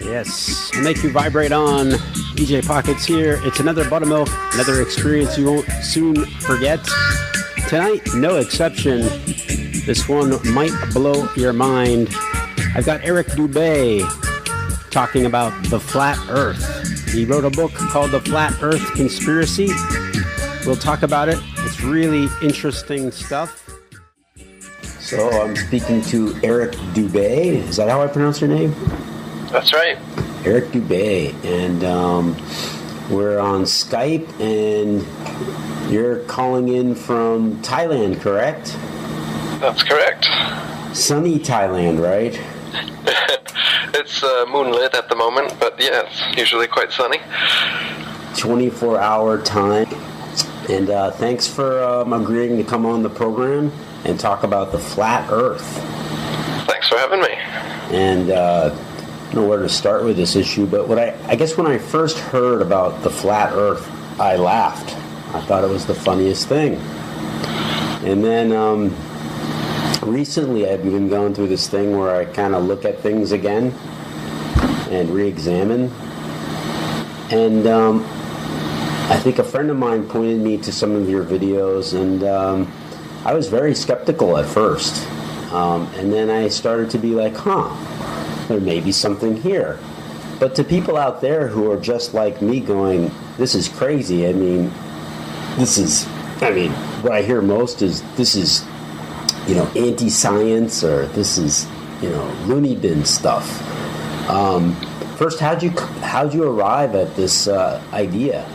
Yes, make you vibrate on. EJ Pockets here. It's another buttermilk, another experience you won't soon forget. Tonight, no exception. This one might blow your mind. I've got Eric Dubay talking about the flat earth. He wrote a book called The Flat Earth Conspiracy. We'll talk about it. It's really interesting stuff. So I'm speaking to Eric Dubay. Is that how I pronounce your name? That's right. Eric Dubay. And we're on Skype, and you're calling in from Thailand, correct? That's correct. Sunny Thailand, right? It's moonlit at the moment, but yeah, it's usually quite sunny. 24-hour time. And thanks for agreeing to come on the program and talk about the flat earth. Thanks for having me. And I don't know where to start with this issue, but I guess when I first heard about the flat earth, I laughed. I thought it was the funniest thing. And then recently I've been going through this thing where I kind of look at things again and re-examine. And I think a friend of mine pointed me to some of your videos, and I was very skeptical at first. And then I started to be like, there may be something here. But to people out there who are just like me going, this is crazy. I mean, what I hear most is this is, anti-science, or this is, loony bin stuff. First, how'd you arrive at this idea?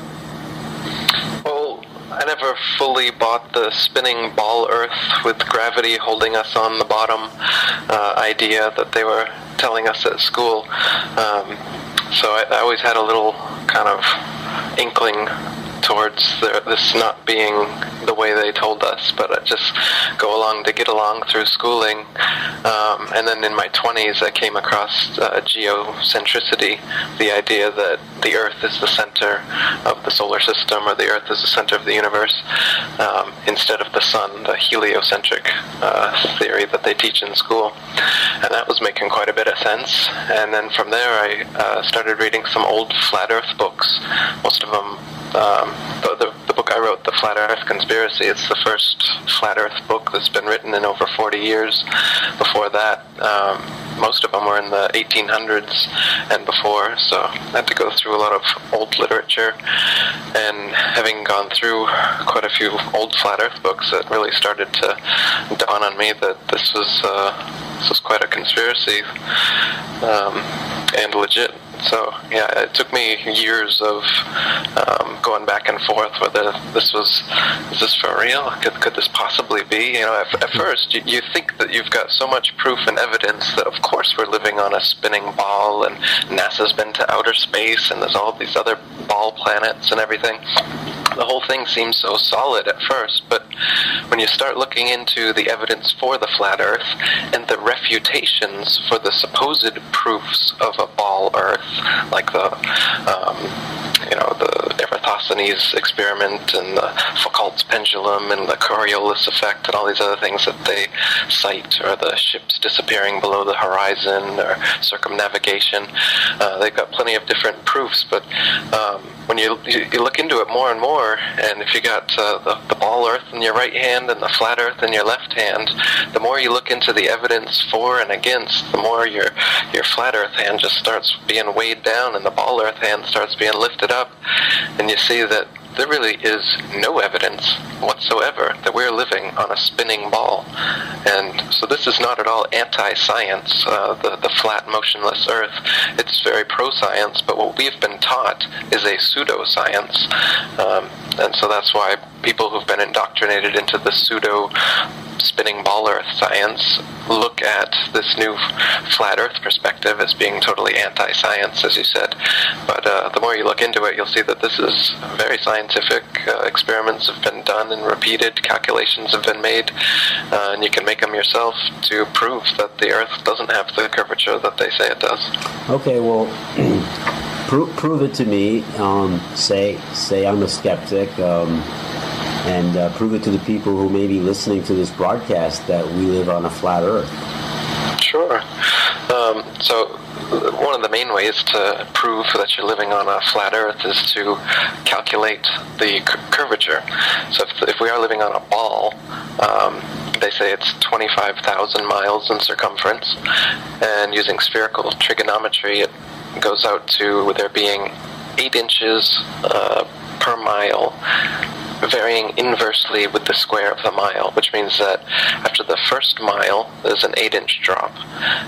Well, I never fully bought the spinning ball Earth with gravity holding us on the bottom idea that they were telling us at school. So I always had a little kind of inkling towards this not being the way they told us, but I just go along to get along through schooling. And then in my 20s I came across geocentricity, the idea that the Earth is the center of the solar system, or the Earth is the center of the universe, instead of the sun, the heliocentric theory that they teach in school. And that was making quite a bit of sense. And then from there I started reading some old flat Earth books. Most of them, the book I wrote, The Flat Earth Conspiracy, it's the first flat Earth book that's been written in over 40 years. Before that, most of them were in the 1800s and before, so I had to go through a lot of old literature. And having gone through quite a few old flat Earth books, it really started to dawn on me that this was quite a conspiracy, and legit. So yeah, it took me years of going back and forth whether is this for real? Could this possibly be? At first you think that you've got so much proof and evidence that of course we're living on a spinning ball, and NASA's been to outer space, and there's all these other ball planets and everything. The whole thing seems so solid at first, but when you start looking into the evidence for the flat Earth and the refutations for the supposed proofs of a ball Earth, like the Eratosthenes experiment and the Foucault's pendulum and the Coriolis effect and all these other things that they cite, or the ships disappearing below the horizon, or circumnavigation. They've got plenty of different proofs, but when you look into it more and more, and if you got the ball Earth in your right hand and the flat Earth in your left hand, the more you look into the evidence for and against, the more your flat Earth hand just starts being weighed down, and the ball Earth hand starts being lifted up, and you see that there really is no evidence whatsoever that we're living on a spinning ball. And so this is not at all anti-science, the flat, motionless Earth. It's very pro-science, but what we've been taught is a pseudo-science. And so that's why people who've been indoctrinated into the pseudo spinning ball Earth science look at this new flat Earth perspective as being totally anti-science, as you said. But the more you look into it, you'll see that this is very scientific. Experiments have been done and repeated, calculations have been made, and you can make them yourself to prove that the Earth doesn't have the curvature that they say it does. Okay, well, prove it to me. Say I'm a skeptic. And prove it to the people who may be listening to this broadcast that we live on a flat Earth. Sure. So one of the main ways to prove that you're living on a flat Earth is to calculate the curvature. So if we are living on a ball, they say it's 25,000 miles in circumference, and using spherical trigonometry, it goes out to there being 8 inches per mile, varying inversely with the square of the mile, which means that after the first mile, there's an 8-inch drop.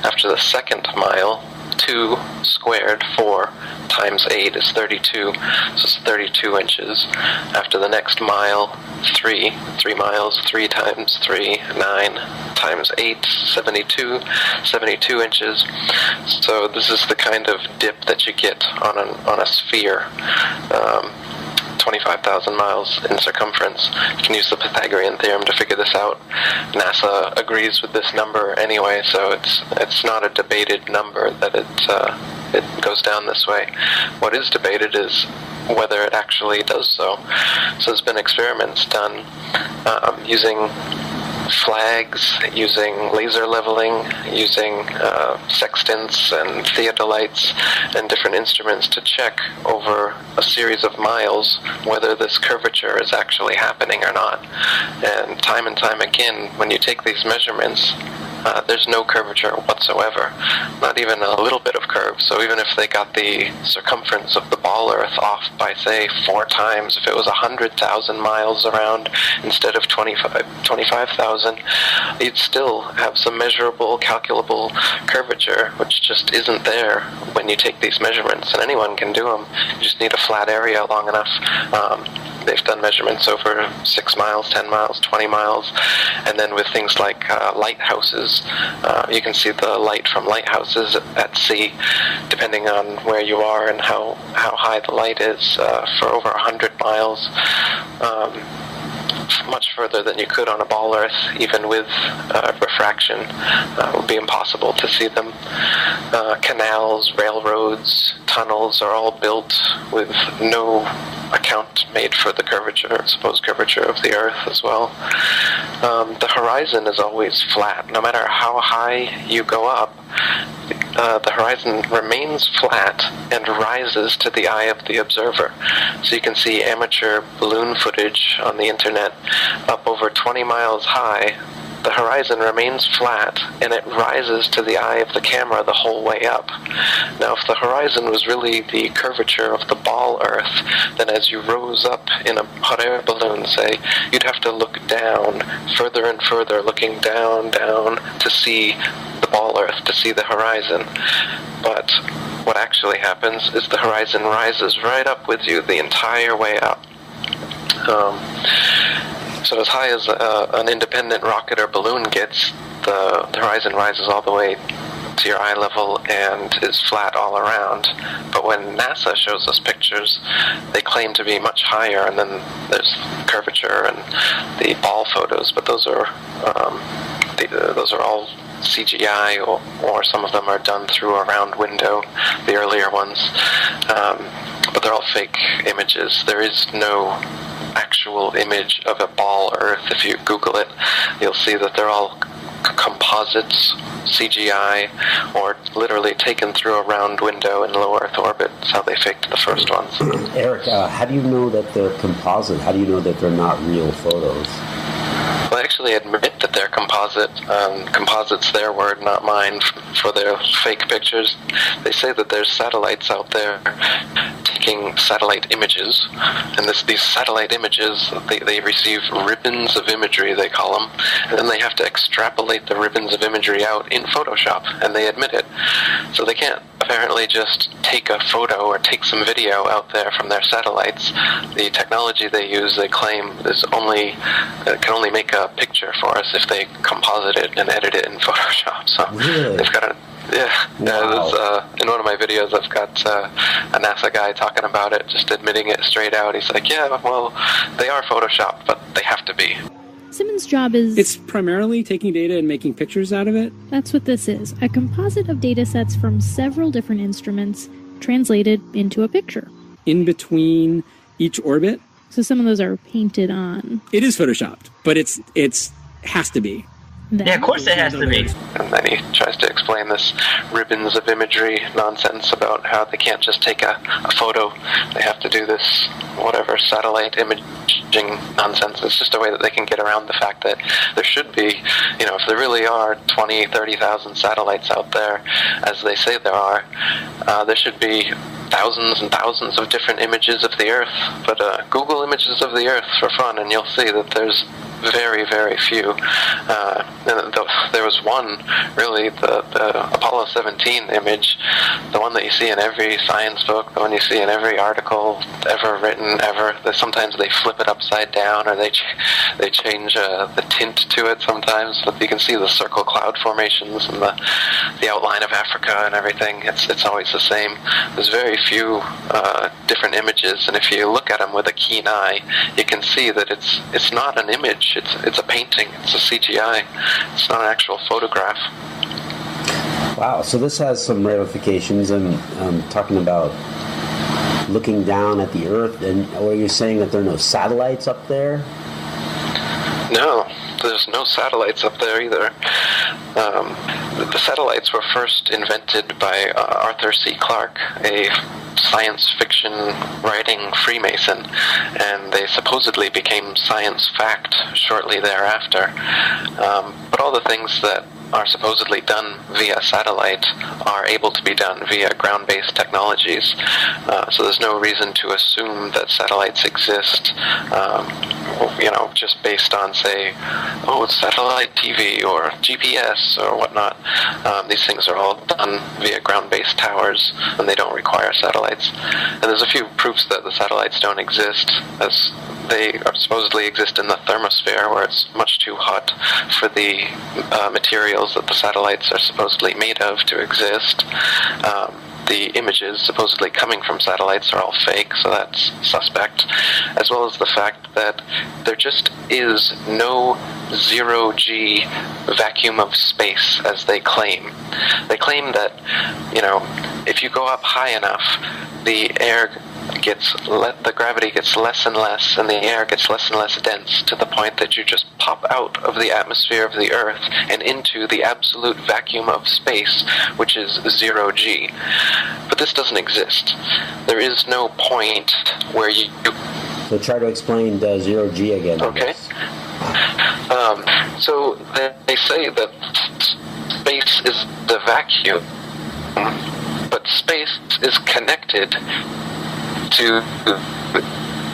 After the second mile, 2 squared, 4 times 8 is 32, so it's 32 inches. After the next mile, 3 miles, 3 times 3, 9 times 8, 72 inches. So this is the kind of dip that you get on a sphere. 25,000 miles in circumference. You can use the Pythagorean theorem to figure this out. NASA agrees with this number anyway, so it's not a debated number that it goes down this way. What is debated is whether it actually does so. So there's been experiments done using flags, using laser leveling, using sextants and theodolites and different instruments to check over a series of miles whether this curvature is actually happening or not. And time again, when you take these measurements, there's no curvature whatsoever, not even a little bit of curve. So even if they got the circumference of the ball Earth off by, say, 4 times, if it was 100,000 miles around instead of 25,000, you'd still have some measurable, calculable curvature, which just isn't there when you take these measurements. And anyone can do them. You just need a flat area long enough. They've done measurements over 6 miles, 10 miles, 20 miles, and then with things like lighthouses, you can see the light from lighthouses at sea, depending on where you are and how high the light is, for over 100 miles. Much further than you could on a ball Earth, even with refraction. It would be impossible to see them. Canals, railroads, tunnels are all built with no account made for the curvature, supposed curvature of the Earth as well. The horizon is always flat. No matter how high you go up, the horizon remains flat and rises to the eye of the observer. So you can see amateur balloon footage on the internet up over 20 miles high. The horizon remains flat and it rises to the eye of the camera the whole way up. Now, if the horizon was really the curvature of the ball Earth, then as you rose up in a hot air balloon, say, you'd have to look down, further and further, looking down to see the ball Earth, to see the horizon. But what actually happens is the horizon rises right up with you the entire way up. So as high as an independent rocket or balloon gets, the horizon rises all the way to your eye level and is flat all around. But when NASA shows us pictures, they claim to be much higher, and then there's curvature and the ball photos, but those are all CGI, or some of them are done through a round window, the earlier ones. But they're all fake images. There is no actual image of a ball Earth. If you Google it, you'll see that they're all composites, CGI, or literally taken through a round window in low Earth orbit. That's how they faked the first ones. Eric, how do you know that they're composite? How do you know that they're not real photos? Well, I actually admit that they're composite. Composite's their word, not mine, for their fake pictures. They say that there's satellites out there taking satellite images, and these satellite images, they receive ribbons of imagery, they call them, and then they have to extrapolate the ribbons of imagery out in Photoshop, and they admit it. So they can't apparently just take a photo or take some video out there from their satellites. The technology they use, they claim, is can only make a picture for us if they composite it and edit it in Photoshop. So really? They've got Wow. in one of my videos I've got a NASA guy talking about it, just admitting it straight out. He's like, yeah, well, they are Photoshopped, but they have to be. Simmons' job is... It's primarily taking data and making pictures out of it. That's what this is. A composite of data sets from several different instruments translated into a picture. In between each orbit. So some of those are painted on. It is Photoshopped, but it's has to be. Then, Yeah, of course it has to be. And then he tries to explain this ribbons of imagery nonsense about how they can't just take a photo. They have to do this, whatever, satellite imaging nonsense. It's just a way that they can get around the fact that there should be, if there really are 20, 30,000 satellites out there, as they say there are, there should be thousands and thousands of different images of the Earth. But Google images of the Earth for fun, and you'll see that there's very, very few. And there was one, really, the Apollo 17 image, the one that you see in every science book, the one you see in every article ever written, ever. Sometimes they flip it upside down, or they change the tint to it sometimes, but you can see the circle cloud formations and the outline of Africa and everything. It's always the same. There's very few different images, and if you look at them with a keen eye, you can see that it's not an image. It's a painting. It's a CGI. It's not an actual photograph. Wow. So this has some ramifications, and talking about looking down at the Earth, and are you saying that there are no satellites up there? No, there's no satellites up there either. The satellites were first invented by Arthur C. Clarke, a science fiction writing Freemason, and they supposedly became science fact shortly thereafter. But all the things that are supposedly done via satellite are able to be done via ground-based technologies. So there's no reason to assume that satellites exist, just based on, say, satellite TV or GPS or whatnot. These things are all done via ground-based towers, and they don't require satellites. And there's a few proofs that the satellites don't exist, as they supposedly exist in the thermosphere, where it's much too hot for the materials that the satellites are supposedly made of to exist. The images supposedly coming from satellites are all fake, so that's suspect, as well as the fact that there just is no zero-G vacuum of space, as they claim. They claim that, if you go up high enough, the gravity gets less and less, and the air gets less and less dense, to the point that you just pop out of the atmosphere of the Earth and into the absolute vacuum of space, which is zero G. But this doesn't exist. There is no point where you... So try to explain the zero G again. Okay. So they say that space is the vacuum, but space is connected to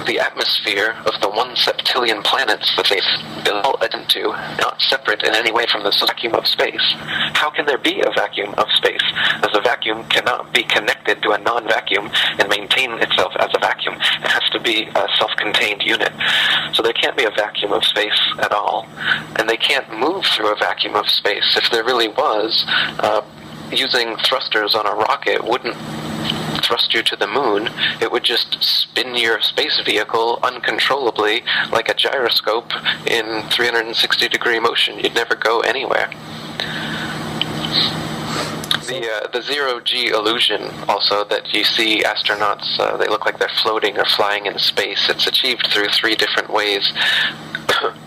the atmosphere of the 1 septillion planets that they've built into, not separate in any way from the vacuum of space. How can there be a vacuum of space, as a vacuum cannot be connected to a non-vacuum and maintain itself as a vacuum? It has to be a self-contained unit. So there can't be a vacuum of space at all, and they can't move through a vacuum of space. If there really was, using thrusters on a rocket wouldn't thrust you to the moon. It would just spin your space vehicle uncontrollably like a gyroscope in 360-degree motion. You'd never go anywhere. The zero-G illusion, also, that you see astronauts, they look like they're floating or flying in space. It's achieved through 3 different ways.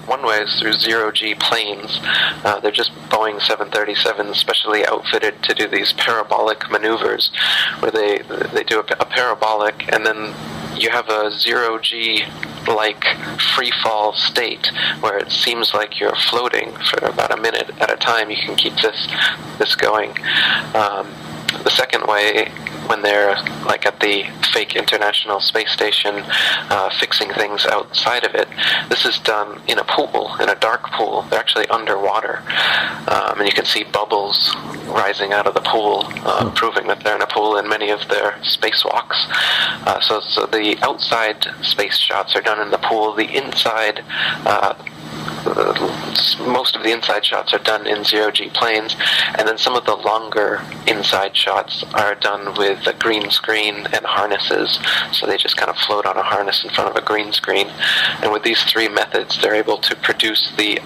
One way is through zero-G planes. They're just Boeing 737s specially outfitted to do these parabolic maneuvers, where they do a parabolic, and then you have a zero-G like free fall state where it seems like you're floating for about a minute at a time. You can keep this going. The second way, when they're like at the fake International Space Station fixing things outside of it, this is done in a pool, in a dark pool. They're actually underwater, and you can see bubbles rising out of the pool, proving that they're in a pool in many of their spacewalks. So the outside space shots are done in the pool. The inside, most of the inside shots are done in zero-G planes, and then some of the longer inside shots are done with a green screen and harnesses. So they just kind of float on a harness in front of a green screen. And with these 3 methods, they're able to produce the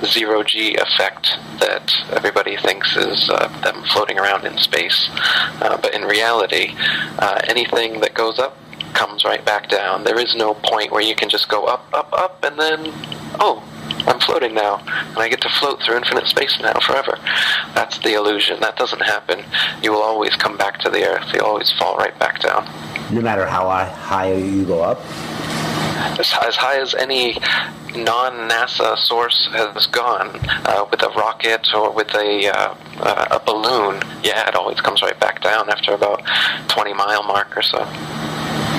zero-G effect that everybody thinks is them floating around in space. But in reality, anything that goes up comes right back down. There is no point where you can just go up, up, up, and then, I'm floating now, and I get to float through infinite space now forever. That's the illusion. That doesn't happen. You will always come back to the Earth. You'll always fall right back down. No matter how high you go up? As high as any non-NASA source has gone, with a rocket or with a balloon, yeah, it always comes right back down after about 20-mile mark or so.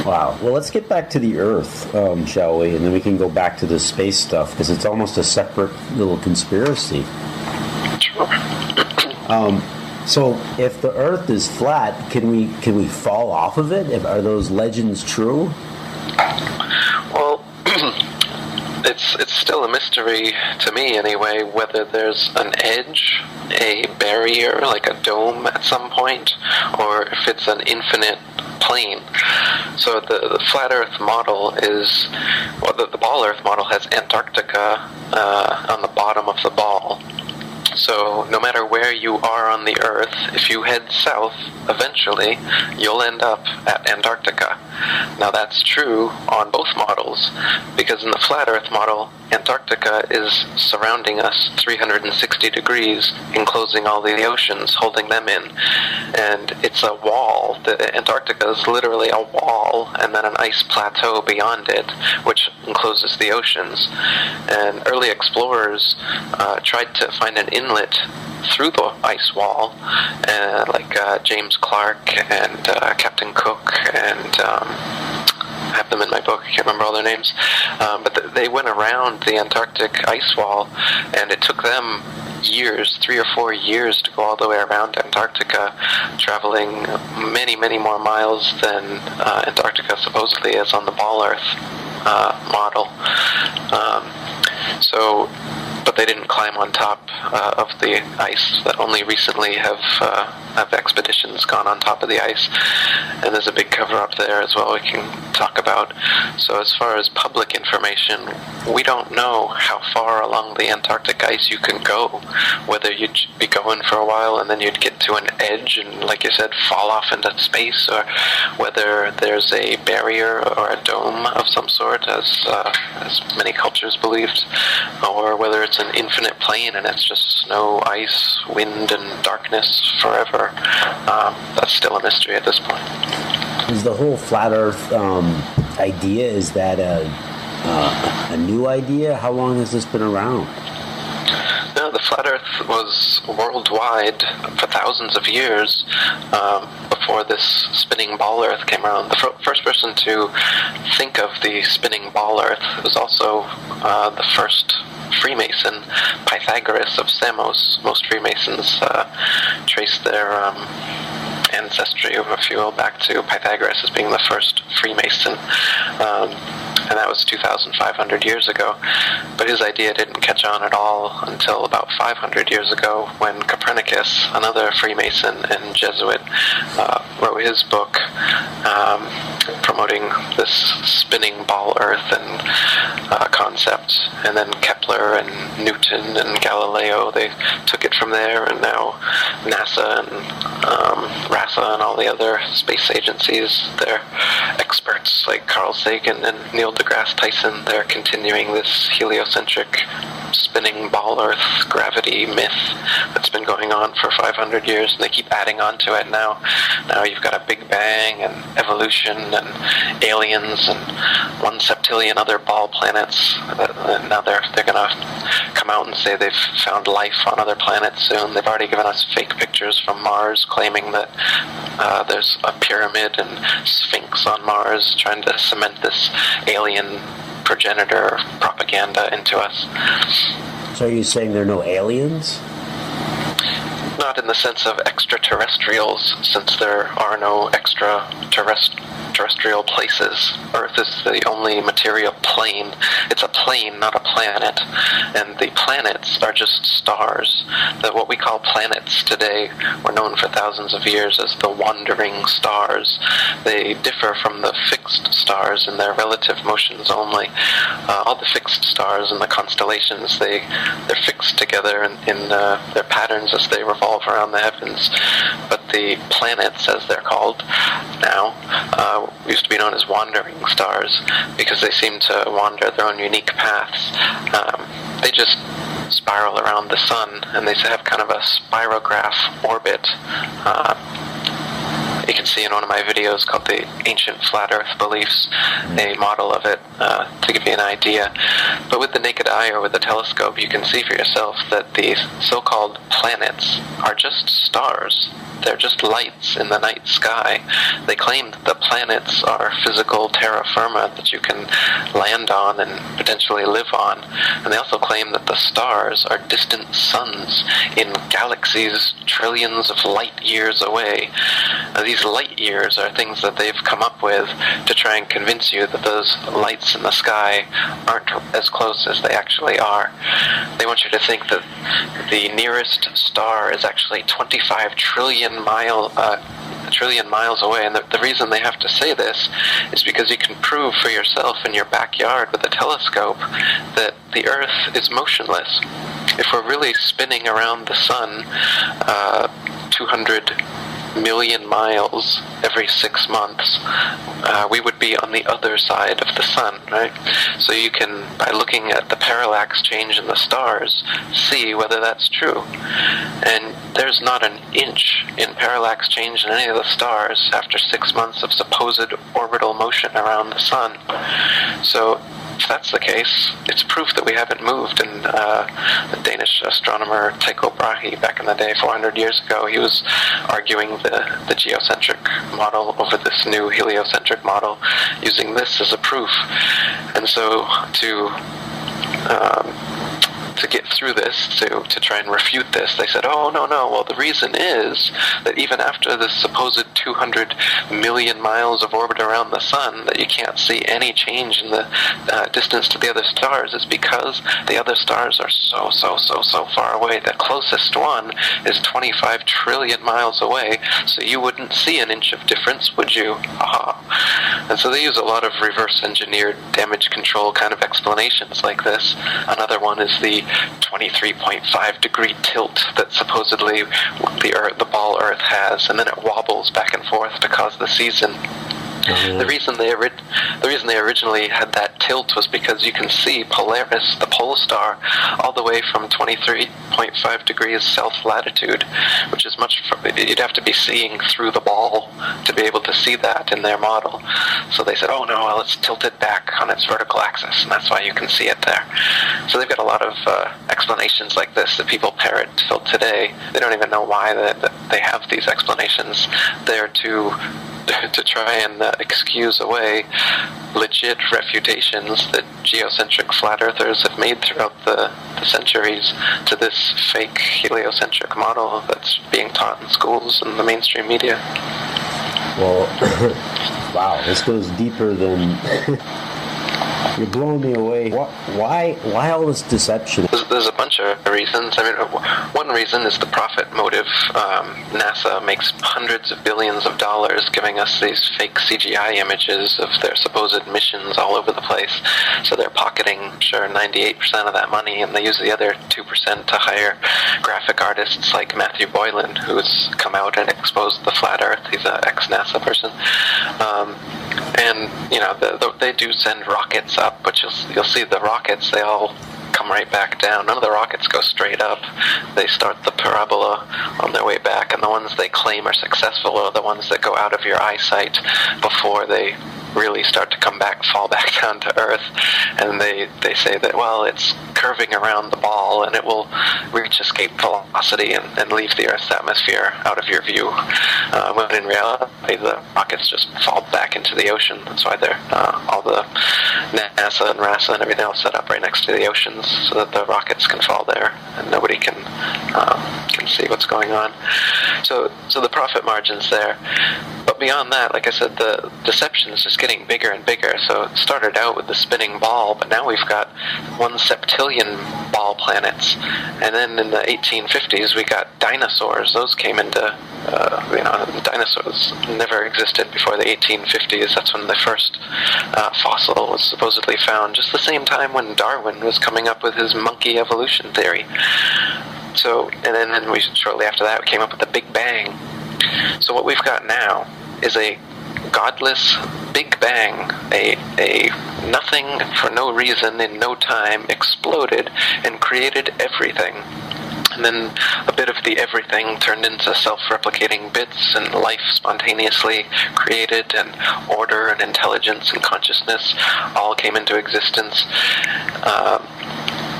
Wow. Well, let's get back to the Earth, shall we? And then we can go back to the space stuff, because it's almost a separate little conspiracy. Sure. So, if the Earth is flat, can we fall off of it? Are those legends true? Well, it's still a mystery to me anyway, whether there's an edge, a barrier, like a dome at some point, or if it's an infinite plane. So the flat Earth model is, well, the ball Earth model has Antarctica on the bottom of the ball. So no matter where you are on the Earth, if you head south, eventually you'll end up at Antarctica. Now that's true on both models, because in the flat Earth model, Antarctica is surrounding us 360 degrees, enclosing all the oceans, holding them in. And it's a wall. The Antarctica is literally a wall, and then an ice plateau beyond it, which encloses the oceans. And early explorers tried to find an inlet through the ice wall, like James Clark and Captain Cook, and I have them in my book, I can't remember all their names, but they went around the Antarctic ice wall, and it took them years, 3 or 4 years, to go all the way around Antarctica, traveling many, many more miles than Antarctica supposedly is on the ball Earth model. But they didn't climb on top of the ice. That only recently have expeditions gone on top of the ice, and there's a big cover-up there as well we can talk about. So as far as public information, we don't know how far along the Antarctic ice you can go, whether you'd be going for a while and then you'd get to an edge and, like you said, fall off into space, or whether there's a barrier or a dome of some sort, as many cultures believed, or whether it's an infinite plane and it's just snow, ice, wind, and darkness forever. That's still a mystery at this point. Is the whole flat Earth idea, is that a new idea? How long has this been around? No, the flat Earth was worldwide for thousands of years before this spinning ball Earth came around. The first person to think of the spinning ball Earth was also the first Freemason, Pythagoras of Samos. Most Freemasons trace their ancestry, if you will, back to Pythagoras as being the first Freemason. And that was 2,500 years ago. But his idea didn't catch on at all until about 500 years ago, when Copernicus, another Freemason and Jesuit, wrote his book promoting this spinning ball Earth and concept. And then Kepler and Newton and Galileo, they took it from there, and now NASA and RASA and all the other space agencies, they're experts like Carl Sagan and Neil deGrasse Tyson. They're continuing this heliocentric spinning ball Earth gravity myth that's been going on for 500 years, and they keep adding on to it now. Now you've got a Big Bang and evolution and aliens and 1 septillion other ball planets. Now they're going to come out and say they've found life on other planets soon. They've already given us fake pictures from Mars claiming that there's a pyramid and Sphinx on Mars, trying to cement this alien progenitor propaganda into us. So are you saying there are no aliens? Not in the sense of extraterrestrials, since there are no extraterrestrial places. Earth is the only material plane. It's a plane, not a planet. And the planets are just stars. What we call planets today were known for thousands of years as the wandering stars. They differ from the fixed stars in their relative motions only. All the fixed stars in the constellations, they're fixed together in their patterns as they revolve around the heavens. But the planets, as they're called now, used to be known as wandering stars because they seem to wander their own unique paths. They just spiral around the sun, and they have kind of a spirograph orbit. You can see in one of my videos called The Ancient Flat Earth Beliefs, a model of it to give you an idea. But with the naked eye or with a telescope, you can see for yourself that these so-called planets are just stars. They're just lights in the night sky. They claim that the planets are physical terra firma that you can land on and potentially live on. And they also claim that the stars are distant suns in galaxies trillions of light years away. Now, these light years are things that they've come up with to try and convince you that those lights in the sky aren't as close as they actually are. They want you to think that the nearest star is actually 25 trillion miles away, and the reason they have to say this is because you can prove for yourself in your backyard with a telescope that the Earth is motionless. If we're really spinning around the sun 200 million miles every 6 months, we would be on the other side of the sun, right? So you can, by looking at the parallax change in the stars, see whether that's true. And there's not an inch in parallax change in any of the stars after 6 months of supposed orbital motion around the sun. So if that's the case, it's proof that we haven't moved. And the Danish astronomer Tycho Brahe, back in the day, 400 years ago, he was arguing the geocentric model over this new heliocentric model, using this as a proof. And so to get through this, to try and refute this, they said, oh, no, well, the reason is that even after this supposed 200 million miles of orbit around the sun, that you can't see any change in the distance to the other stars is because the other stars are so far away. The closest one is 25 trillion miles away, so you wouldn't see an inch of difference, would you? Aha. And so they use a lot of reverse engineered damage control kind of explanations like this. Another one is the 23.5 degree tilt that supposedly the ball Earth has, and then it wobbles back and forth to cause the season. Mm-hmm. The reason they originally had that tilt was because you can see Polaris, the pole star, all the way from 23.5 degrees south latitude, which is you'd have to be seeing through the ball to be able to see that in their model. So they said, oh no, well, let's tilt it back on its vertical axis, and that's why you can see it there. So they've got a lot of explanations like this that people parrot till today. They don't even know why that they have these explanations there to try and excuse away legit refutations that geocentric flat earthers have made throughout the centuries to this fake heliocentric model that's being taught in schools and the mainstream media. Well, wow, this goes deeper than... You're blowing me away. Why all this deception? There's a bunch of reasons. I mean, one reason is the profit motive. NASA makes hundreds of billions of dollars giving us these fake CGI images of their supposed missions all over the place. So they're pocketing, 98% of that money, and they use the other 2% to hire graphic artists like Matthew Boylan, who's come out and exposed the flat Earth. He's an ex-NASA person. And, they do send rockets up, but you'll see the rockets, they all come right back down. None of the rockets go straight up. They start the parabola on their way back, and the ones they claim are successful are the ones that go out of your eyesight before they really start to fall back down to Earth. And they say that, well, it's curving around the ball and it will reach escape velocity and leave the Earth's atmosphere out of your view, when in reality the rockets just fall back into the ocean. That's why they're all the NASA and RASA and everything else set up right next to the oceans so that the rockets can fall there and nobody can see what's going on. So the profit margin's there. But beyond that, like I said, the deception is just getting bigger and bigger. So it started out with the spinning ball, but now we've got 1 septillion ball planets. And then in the 1850s, we got dinosaurs. Those came into, dinosaurs never existed before the 1850s. That's when the first fossil was supposedly found, just the same time when Darwin was coming up with his monkey evolution theory. So, and then shortly after that, we came up with the Big Bang. So what we've got now is a godless Big Bang, a nothing for no reason in no time exploded and created everything. And then a bit of the everything turned into self-replicating bits, and life spontaneously created, and order and intelligence and consciousness all came into existence.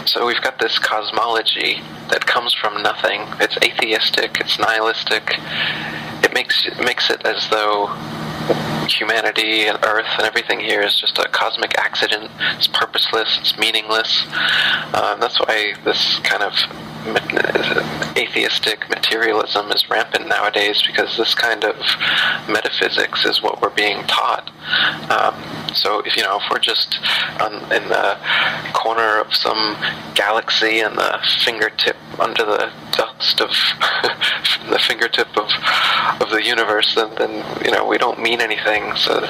So we've got this cosmology that comes from nothing. It's atheistic, it's nihilistic. It makes it as though humanity and Earth and everything here is just a cosmic accident. It's purposeless, it's meaningless. That's why this kind of atheistic materialism is rampant nowadays, because this kind of metaphysics is what we're being taught. So if we're just in the corner of some galaxy and the fingertip under the dust of the fingertip of the universe, then we don't mean anything. So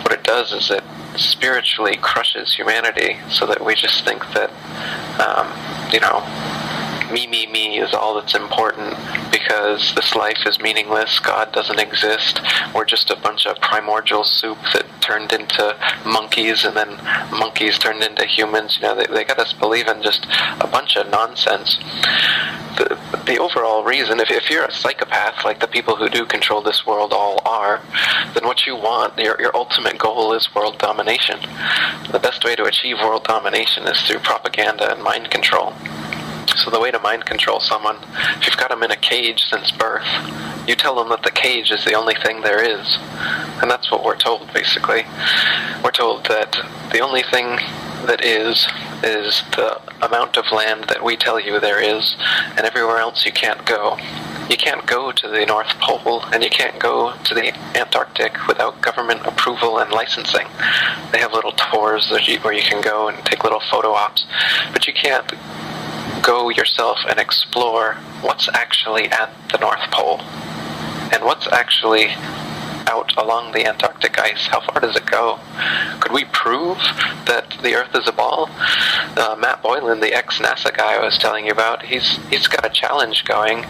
what it does is it spiritually crushes humanity, so that we just think that me is all that's important, because this life is meaningless, God doesn't exist, we're just a bunch of primordial soup that turned into monkeys, and then monkeys turned into humans. They got us believing just a bunch of nonsense. The overall reason, if you're a psychopath like the people who do control this world all are, then what you want, your ultimate goal is world domination. The best way to achieve world domination is through propaganda and mind control. So the way to mind control someone, if you've got them in a cage since birth, you tell them that the cage is the only thing there is. And that's what we're told, basically. We're told that the only thing that is the amount of land that we tell you there is, and everywhere else you can't go. You can't go to the North Pole, and you can't go to the Antarctic without government approval and licensing. They have little tours where you can go and take little photo ops, but you can't go yourself and explore what's actually at the North Pole and what's actually out along the Antarctic ice. How far does it go? Could we prove that the Earth is a ball? Matt Boylan, the ex-NASA guy I was telling you about, he's got a challenge going.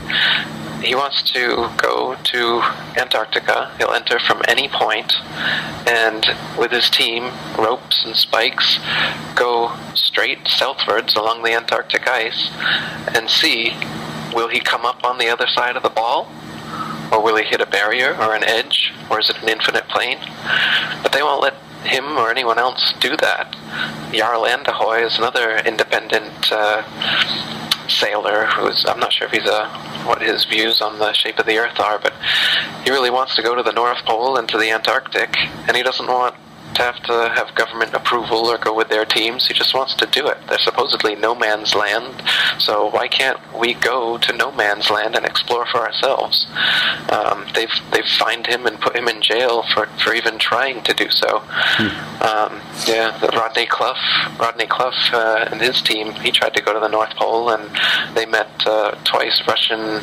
He wants to go to Antarctica. He'll enter from any point, and with his team, ropes and spikes, go straight southwards along the Antarctic ice and see, will he come up on the other side of the ball? Or will he hit a barrier or an edge? Or is it an infinite plane? But they won't let him or anyone else do that. Jarl Anderhoy is another independent sailor who's, I'm not sure if what his views on the shape of the Earth are, but he really wants to go to the North Pole and to the Antarctic, and he doesn't want to have government approval or go with their teams. He just wants to do it. They're supposedly no man's land, so why can't we go to no man's land and explore for ourselves? They've fined him and put him in jail for even trying to do so. Rodney Clough and his team, he tried to go to the North Pole, and they met twice Russian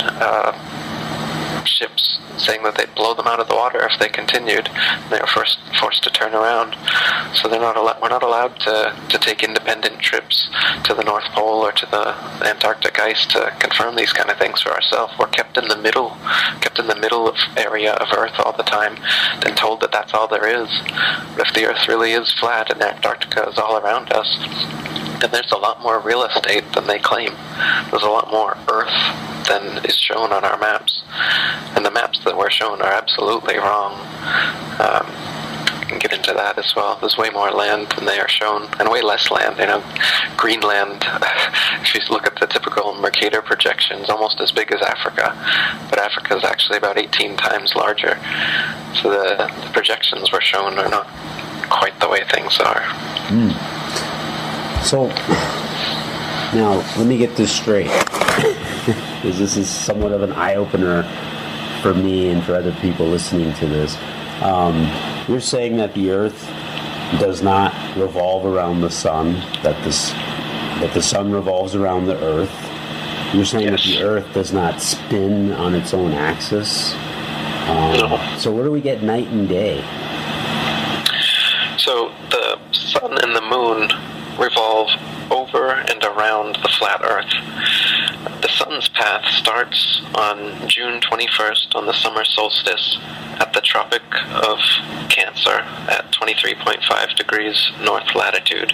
ships saying that they'd blow them out of the water if they continued. They were forced to turn around. So we're not allowed to take independent trips to the North Pole or to the Antarctic ice to confirm these kind of things for ourselves. We're kept in the middle of area of Earth all the time, and told that that's all there is. But if the Earth really is flat and Antarctica is all around us, then there's a lot more real estate than they claim. There's a lot more Earth than is shown on our maps. And the maps that we're shown are absolutely wrong. We can get into that as well. There's way more land than they are shown, and way less land. Greenland, if you look at the typical Mercator projections, almost as big as Africa. But Africa is actually about 18 times larger. So the projections we're shown are not quite the way things are. So, now, let me get this straight, because this is somewhat of an eye-opener for me and for other people listening to this. You're saying that the Earth does not revolve around the Sun, that the Sun revolves around the Earth. You're saying that the Earth does not spin on its own axis? No. So where do we get night and day? So the Sun and the Moon revolve over and around the flat Earth. The sun's path starts on June 21st on the summer solstice at the Tropic of Cancer at 23.5 degrees north latitude.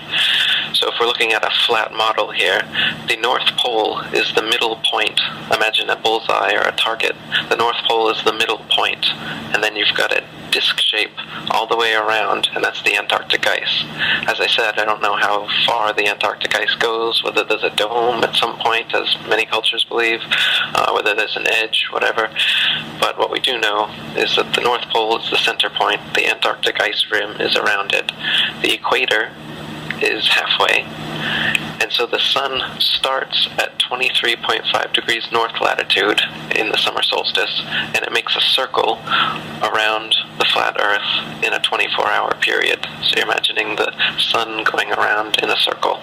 So if we're looking at a flat model here, the North Pole is the middle point. Imagine a bullseye or a target. The North Pole is the middle point, and then you've got a disc shape all the way around, and that's the Antarctic ice. As I said, I don't know how far the Antarctic ice goes, whether there's a dome at some point, as many cultures believe, whether there's an edge, whatever. But what we do know is that the North Pole is the center point, the Antarctic ice rim is around it, the equator is halfway, and so the sun starts at 23.5 degrees north latitude in the summer solstice, and it makes a circle around the flat Earth in a 24-hour period. So you're imagining the sun going around in a circle.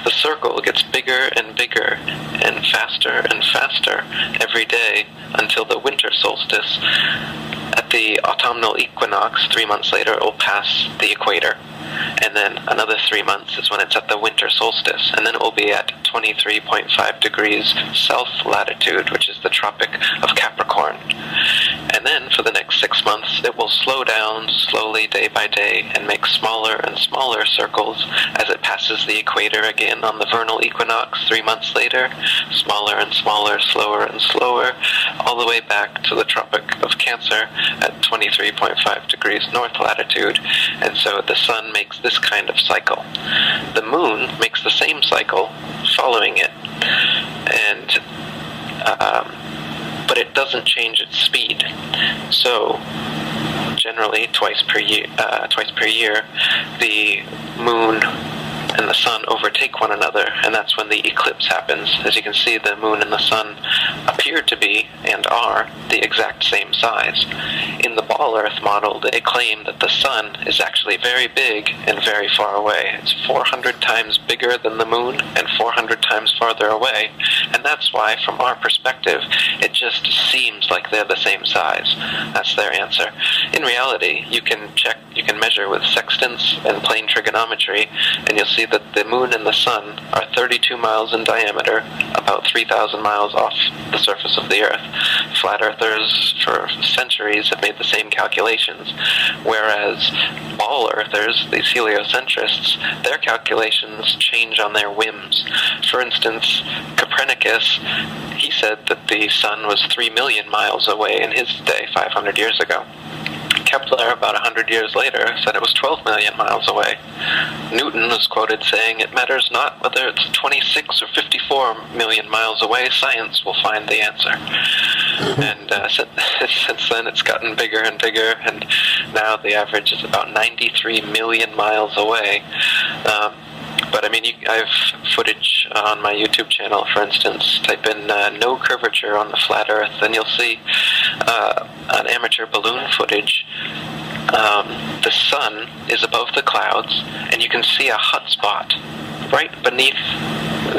The circle gets bigger and bigger and faster every day until the winter solstice. At the autumnal equinox, 3 months later, it will pass the equator. And then another 3 months is when it's at the winter solstice, and then it will be at 23.5 degrees south latitude, which is the Tropic of Capricorn. And then for the next 6 months, it will slow down slowly day by day and make smaller and smaller circles as it passes the equator again on the vernal equinox 3 months later, smaller and smaller, slower and slower, all the way back to the Tropic of Cancer at 23.5 degrees north latitude. And so the sun makes this kind of cycle. The moon makes the same cycle following it, and but it doesn't change its speed. So generally twice per year, the moon and the sun overtake one another, and that's when the eclipse happens. As you can see, the moon and the sun appear to be, and are, the exact same size. In the Ball Earth model, they claim that the sun is actually very big and very far away. It's 400 times bigger than the moon and 400 times farther away, and that's why, from our perspective, it just seems like they're the same size. That's their answer. In reality, you can measure with sextants and plane trigonometry, and you'll see that the moon and the sun are 32 miles in diameter, about 3,000 miles off the surface of the Earth. Flat Earthers for centuries have made the same calculations, whereas Ball Earthers, these heliocentrists, their calculations change on their whims. For instance, Copernicus, he said that the sun was 3 million miles away in his day, 500 years ago. Kepler, about 100 years later, said it was 12 million miles away. Newton was quoted saying, "It matters not whether it's 26 or 54 million miles away, science will find the answer." And since then it's gotten bigger and bigger, and now the average is about 93 million miles away. But I mean, I have footage on my YouTube channel, for instance. Type in no curvature on the flat Earth, and you'll see an amateur balloon footage. The sun is above the clouds, and you can see a hot spot right beneath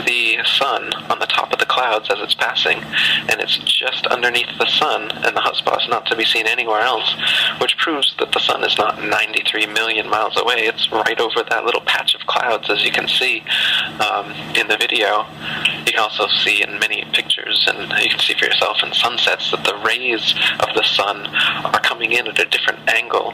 the sun on the top of the clouds as it's passing, and it's just underneath the sun, and the hot spot's not to be seen anywhere else, which proves that the sun is not 93 million miles away. It's right over that little patch of clouds, as you can see in the video. You can also see in many pictures, and you can see for yourself in sunsets, that the rays of the sun are coming in at a different angle.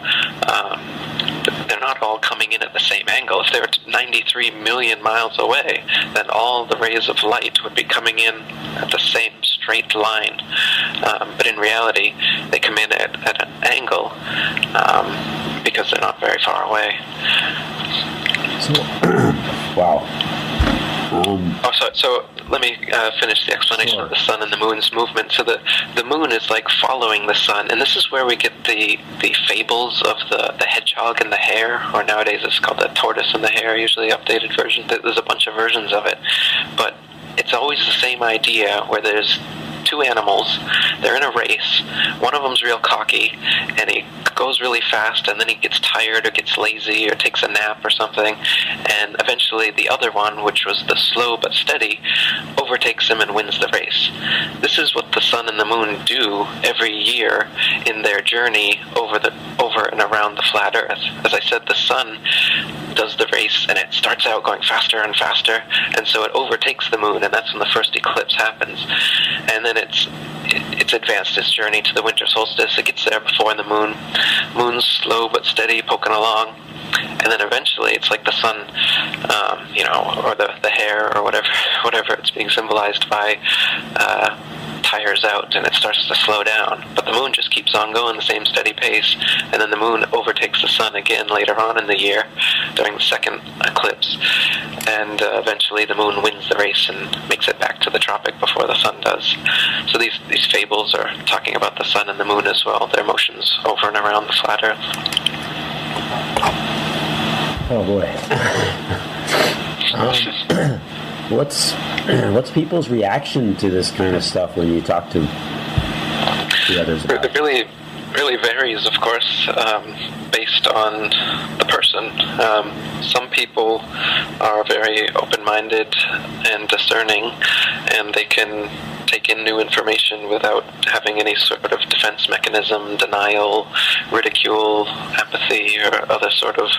They're not all coming in at the same angle. If they're 93 million miles away, then all the rays of light would be coming in at the same straight line. But in reality, they come in at an angle because they're not very far away. So, wow. So let me finish the explanation of the sun and the moon's movement. So the moon is like following the sun, and this is where we get the fables of the hedgehog and the hare, or nowadays it's called the tortoise and the hare, usually updated version. There's a bunch of versions of it, but it's always the same idea, where there's two animals, they're in a race, one of them's real cocky, and he goes really fast, and then he gets tired or gets lazy or takes a nap or something, and eventually the other one, which was the slow but steady, overtakes him and wins the race. This is what the sun and the moon do every year in their journey over over and around the flat Earth. As I said, the sun does the race, and it starts out going faster and faster, and so it overtakes the moon, and that's when the first eclipse happens. And then it's advanced its journey to the winter solstice. It gets there before the moon. Moon's slow but steady, poking along. And then eventually it's like the sun, or the hair or whatever it's being symbolized by, tires out and it starts to slow down. But the moon just keeps on going the same steady pace, and then the moon overtakes the sun again later on in the year during the second eclipse. And eventually the moon wins the race and makes it back to the tropic before the sun does. So these fables are talking about the sun and the moon as well, their motions over and around the flat Earth. Oh boy. What's people's reaction to this kind of stuff when you talk to the others about it? It really varies, of course, based on the person. Some people are very open-minded and discerning, and they can take in new information without having any sort of defense mechanism, denial, ridicule, apathy, or other sort of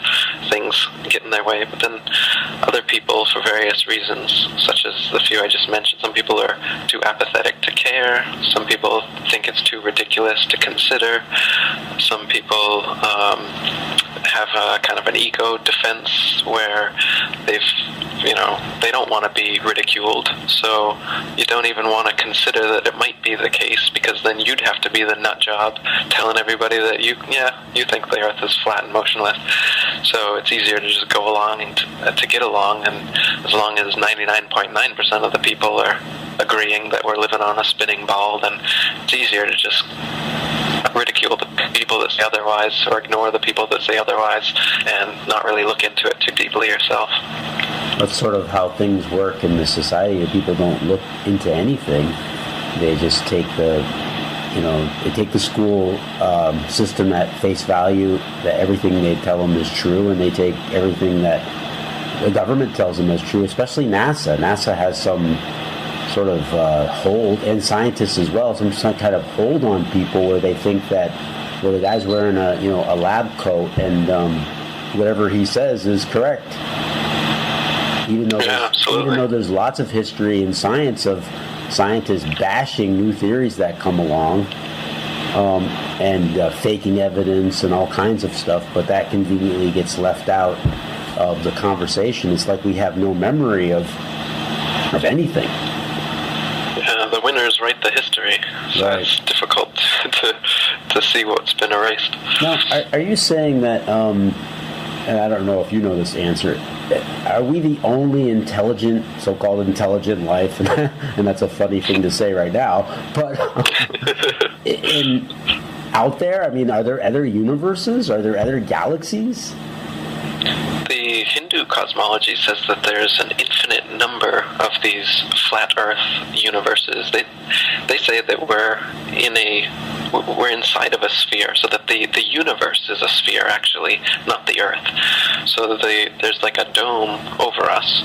things get in their way. But then other people, for various reasons, such as the few I just mentioned, some people are too apathetic to care, some people think it's too ridiculous to consider, some people have a kind of an ego defense where they don't want to be ridiculed, so you don't even want to consider that it might be the case, because then you'd have to be the nut job telling everybody that you think the Earth is flat and motionless. So it's easier to just go along and to get along, and as long as 99.9% of the people are agreeing that we're living on a spinning ball, then it's easier to just ridicule the people that say otherwise, or ignore the people that say otherwise, and not really look into it too deeply yourself. That's sort of how things work in the society. People don't look into anything. They just take the school system at face value, that everything they tell them is true, and they take everything that the government tells them is true, especially NASA. NASA has some sort of hold, and scientists as well, some kind of hold on people where they think that, well, the guy's wearing a lab coat, and whatever he says is correct. Even though there's lots of history in science of scientists bashing new theories that come along, and faking evidence and all kinds of stuff, but that conveniently gets left out of the conversation. It's like we have no memory of anything. The winners write the history, so right. It's difficult to see what's been erased. Now, are you saying that, and I don't know if you know this answer, are we the only so-called intelligent life, and that's a funny thing to say right now, but out there, I mean, are there other universes? Are there other galaxies? The Hindu cosmology says that there's an infinite number of these flat Earth universes. They say that we're inside of a sphere, so that the universe is a sphere, actually, not the Earth. So there's like a dome over us,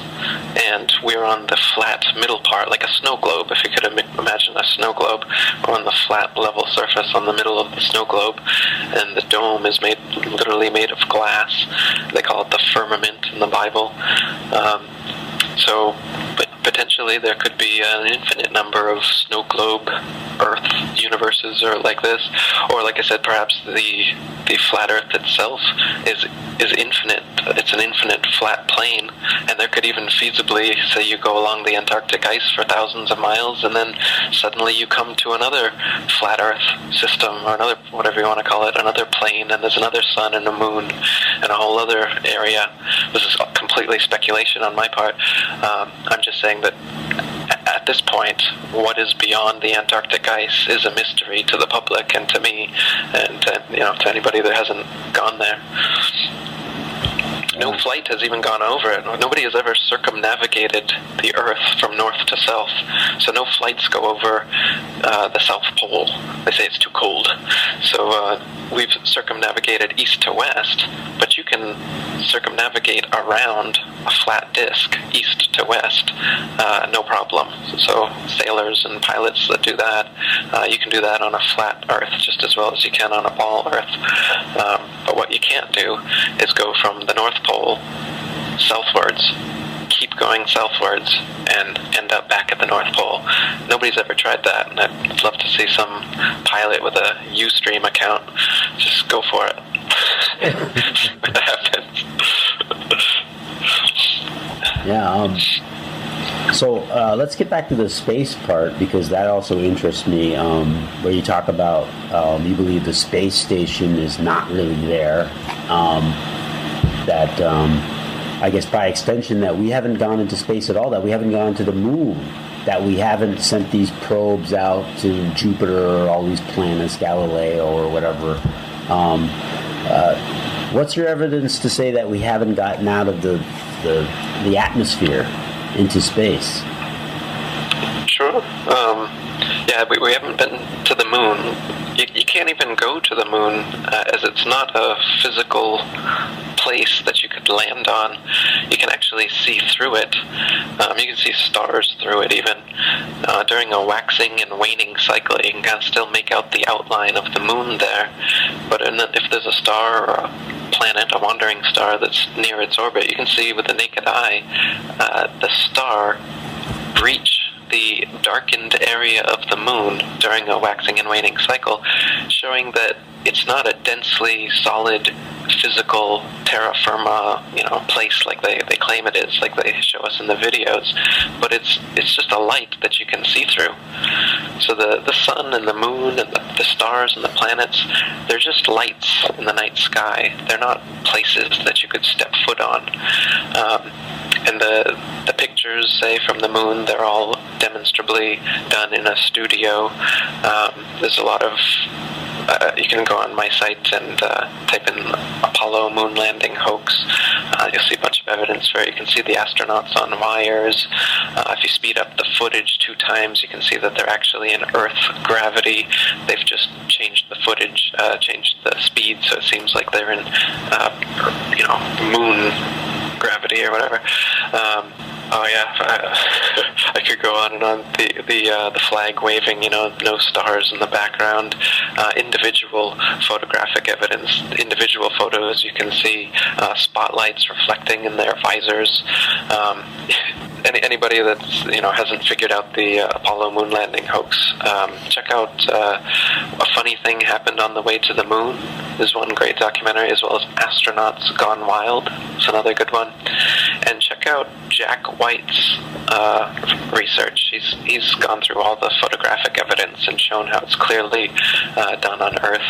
and we're on the flat middle part, like a snow globe. If you could imagine a snow globe, we're on the flat level surface on the middle of the snow globe, and the dome is literally made of glass. They call it the firmament in the Bible. But potentially there could be an infinite number of snow globe Earth universes or like this, or like I said, perhaps the flat Earth itself is infinite. It's an infinite flat plane, and there could even feasibly, say you go along the Antarctic ice for thousands of miles, and then suddenly you come to another flat Earth system, or another, whatever you want to call it, another plane, and there's another sun and a moon and a whole other area. This is completely speculation on my part. I'm just saying that at this point, what is beyond the Antarctic ice is a mystery to the public and to me, and to anybody that hasn't gone there. No flight has even gone over it. Nobody has ever circumnavigated the Earth from north to south. So no flights go over the South Pole. They say it's too cold. So we've circumnavigated east to west, but you can circumnavigate around a flat disk, east to west, no problem. So sailors and pilots that do that, you can do that on a flat Earth just as well as you can on a ball Earth. But what you can't do is go from the North Pole southwards, keep going southwards, and end up back at the North Pole. Nobody's ever tried that, and I'd love to see some pilot with a Ustream account just go for it. See what happens. Yeah. So let's get back to the space part, because that also interests me, where you talk about you believe the space station is not really there. I guess by extension that we haven't gone into space at all, that we haven't gone to the moon, that we haven't sent these probes out to Jupiter or all these planets, Galileo or whatever. What's your evidence to say that we haven't gotten out of the atmosphere into space? Sure. Yeah, we haven't been to the moon. You can't even go to the moon, as it's not a physical place that you could land on. You can actually see through it. You can see stars through it even. During a waxing and waning cycle, you can kind of still make out the outline of the moon there. But if there's a star or a planet, a wandering star that's near its orbit, you can see with the naked eye the star breach the darkened area of the moon during a waxing and waning cycle, showing that it's not a densely solid physical terra firma, place like they claim it is, like they show us in the videos, but it's just a light that you can see through. So the sun and the moon and the stars and the planets, they're just lights in the night sky. They're not places that you could step foot on. And the pictures, say, from the moon, they're all demonstrably done in a studio. There's a lot of you can go on my site and type in Apollo moon landing hoax. You'll see a bunch of evidence where you can see the astronauts on wires. If you speed up the footage 2 times, you can see that they're actually in Earth gravity. They've just changed the footage, changed the speed, so it seems like they're in, moon gravity or whatever. Oh yeah, I could go on and on. The flag waving, no stars in the background. Individual photographic evidence, individual photos. You can see spotlights reflecting in their visors. Anybody that hasn't figured out the Apollo moon landing hoax, check out A Funny Thing Happened on the Way to the Moon. Is one great documentary, as well as Astronauts Gone Wild. It's another good one. And check out Jack White's research. He's gone through all the photographic evidence and shown how it's clearly done on Earth.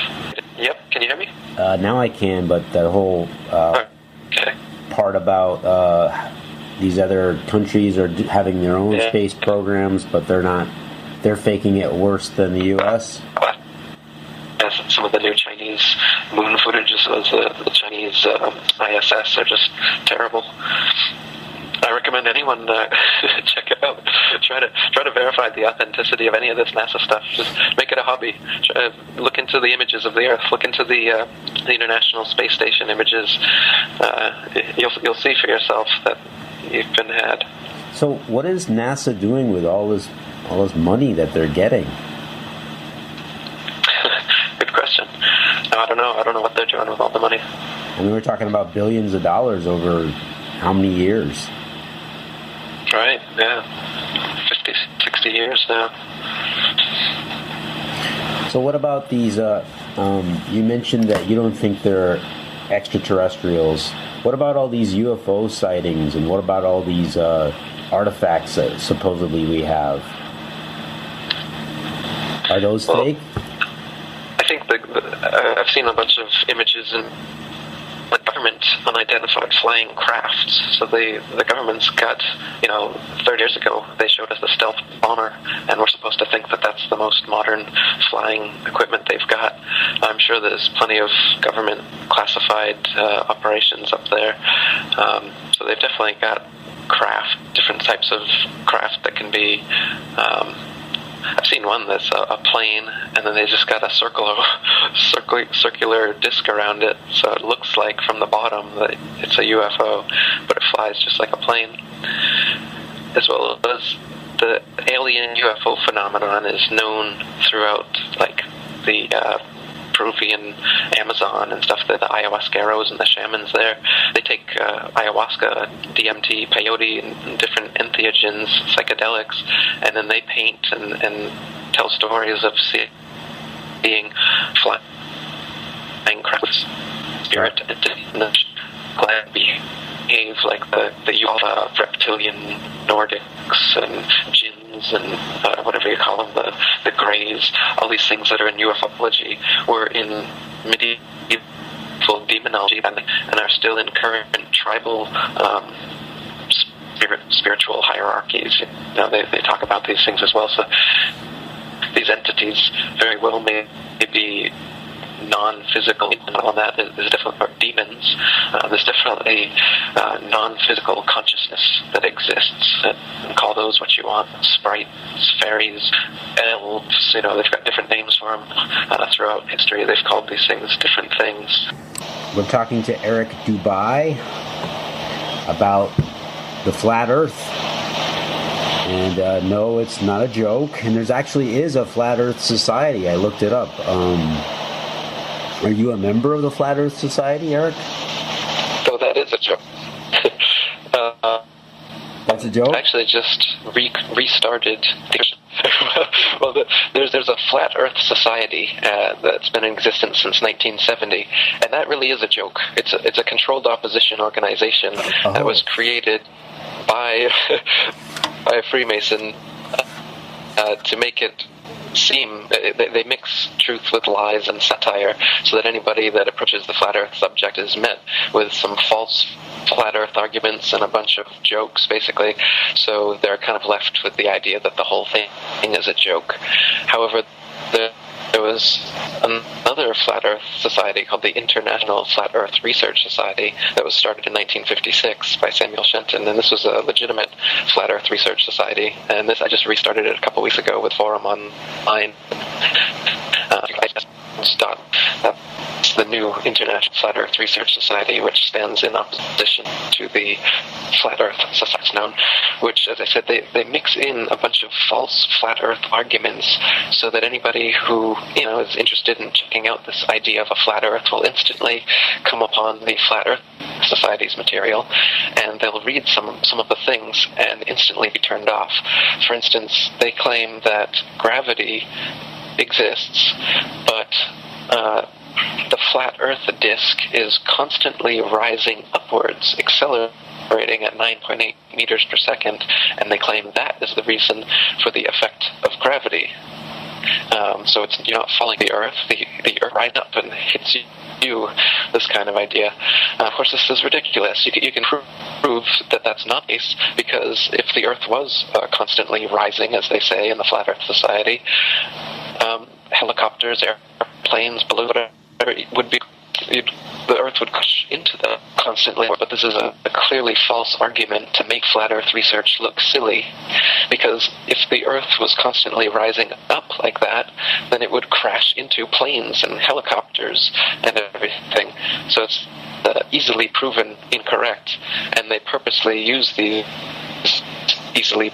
Yep, can you hear me? Now I can, but that whole okay. part about these other countries are having their own space programs, but they're faking it worse than the U.S. Yes, some of the new Chinese moon footage, as well as the Chinese ISS, are just terrible. I recommend anyone check it out. Try to verify the authenticity of any of this NASA stuff. Just make it a hobby. Try to look into the images of the Earth. Look into the International Space Station images. You'll see for yourself that you've been had. So, what is NASA doing with all this money that they're getting? Good question. No, I don't know. I don't know what they're doing with all the money. I mean, we're talking about billions of dollars over how many years? Right, yeah. 50, 60 years now. So what about these, you mentioned that you don't think they're extraterrestrials. What about all these UFO sightings, and what about all these artifacts that supposedly we have? Are those fake? I think I've seen a bunch of images and the government unidentified flying crafts. So the government's got, 30 years ago, they showed us the stealth bomber, and we're supposed to think that that's the most modern flying equipment they've got. I'm sure there's plenty of government classified operations up there. So they've definitely got different types of craft that can be I've seen one that's a plane, and then they just got a circular disc around it, so it looks like from the bottom that it's a UFO, but it flies just like a plane. As well as the alien UFO phenomenon is known throughout, like, the Peruvian Amazon and stuff, the ayahuasqueros and the shamans there. They take ayahuasca, DMT, peyote, and different entheogens, psychedelics, and then they paint and tell stories of seeing flying crafts, spirit entities, glad behave like the Yuva, reptilian Nordics, and jinns, and whatever you call them, the greys, all these things that are in ufology were in medieval demonology and are still in current tribal spiritual hierarchies. They talk about these things as well. So these entities very well may be non-physical, and all that is definitely, or demons. There's definitely non-physical consciousness that exists. And call those what you want: sprites, fairies, elves. They've got different names for them throughout history. They've called these things different things. We're talking to Eric Dubay about the flat Earth. And no, it's not a joke. And there's actually is a Flat Earth Society. I looked it up. Are you a member of the Flat Earth Society, Eric? Oh, that is a joke. That's a joke? I actually just restarted. Well, there's a Flat Earth Society that's been in existence since 1970, and that really is a joke. It's a controlled opposition organization that was created by a Freemason to make it seem, they mix truth with lies and satire, so that anybody that approaches the flat earth subject is met with some false flat earth arguments and a bunch of jokes, basically. So they're kind of left with the idea that the whole thing is a joke. However, there was another Flat Earth Society called the International Flat Earth Research Society that was started in 1956 by Samuel Shenton, and this was a legitimate Flat Earth Research Society. And this, I just restarted it a couple weeks ago with Forum Online. That's the new International Flat Earth Research Society, which stands in opposition to the Flat Earth Society known, which, as I said, they mix in a bunch of false Flat Earth arguments so that anybody who is interested in checking out this idea of a Flat Earth will instantly come upon the Flat Earth Society's material, and they'll read some of the things and instantly be turned off. For instance, they claim that gravity exists, but the flat Earth disk is constantly rising upwards, accelerating at 9.8 meters per second, and they claim that is the reason for the effect of gravity. So you're not falling the Earth, the Earth rises up and hits you, this kind of idea. Of course, this is ridiculous. You can prove that that's not the case, because if the Earth was constantly rising, as they say in the Flat Earth Society, helicopters, airplanes, balloons, whatever, it would be, the Earth would crash into them constantly. But this is a clearly false argument to make flat Earth research look silly, because if the Earth was constantly rising up like that, then it would crash into planes and helicopters and everything. So it's easily proven incorrect, and they purposely use these easily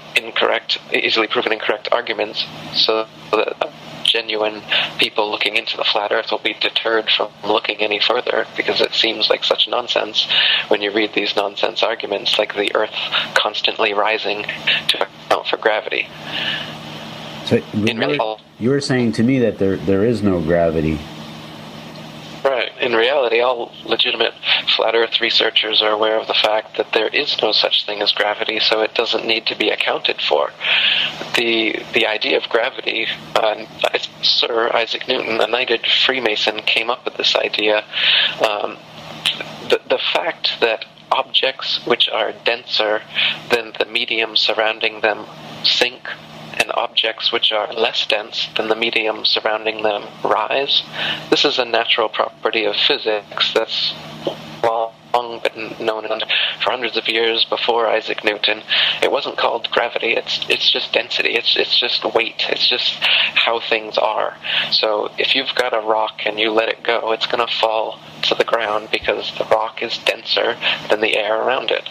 proven incorrect arguments so that genuine people looking into the flat Earth will be deterred from looking any further, because it seems like such nonsense when you read these nonsense arguments, like the Earth constantly rising to account for gravity. So you were saying to me that there is no gravity. Right. In reality, all legitimate flat Earth researchers are aware of the fact that there is no such thing as gravity, so it doesn't need to be accounted for. The idea of gravity, Sir Isaac Newton, a knighted Freemason, came up with this idea. The fact that objects which are denser than the medium surrounding them sink, and objects which are less dense than the medium surrounding them rise. This is a natural property of physics that's long long been known for hundreds of years before Isaac Newton. It wasn't called gravity. It's just density. It's just weight. It's just how things are. So if you've got a rock and you let it go, it's going to fall to the ground because the rock is denser than the air around it.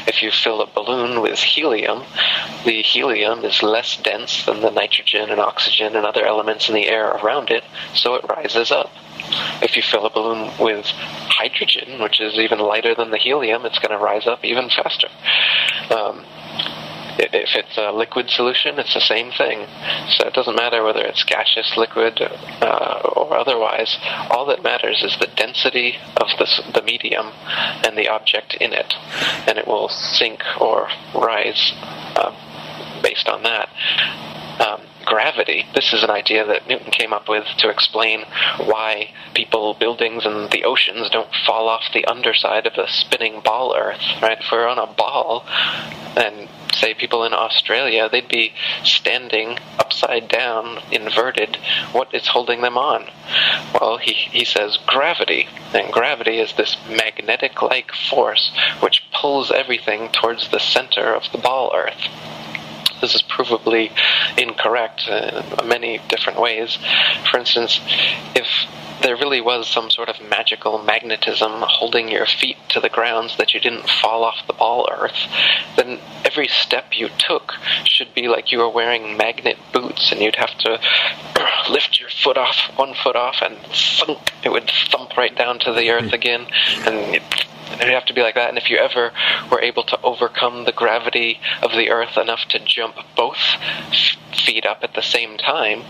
If you fill a balloon with helium, the helium is less dense than the nitrogen and oxygen and other elements in the air around it, so it rises up. If you fill a balloon with hydrogen, which is even lighter than the helium, it's going to rise up even faster. If it's a liquid solution, it's the same thing. So it doesn't matter whether it's gaseous, liquid, or otherwise. All that matters is the density of the medium and the object in it, and it will sink or rise based on that. Gravity, this is an idea that Newton came up with to explain why people, buildings, and the oceans don't fall off the underside of a spinning ball Earth, right? If we're on a ball, and say people in Australia, they'd be standing upside down, inverted. What is holding them on? Well, he says gravity, and gravity is this magnetic-like force which pulls everything towards the center of the ball Earth. This is provably incorrect in many different ways. For instance, if there really was some sort of magical magnetism holding your feet to the ground so that you didn't fall off the ball Earth, then every step you took should be like you were wearing magnet boots, and you'd have to lift your one foot off, and thunk, it would thump right down to the earth again, and it'd have to be like that. And if you ever were able to overcome the gravity of the Earth enough to jump both feet up at the same time,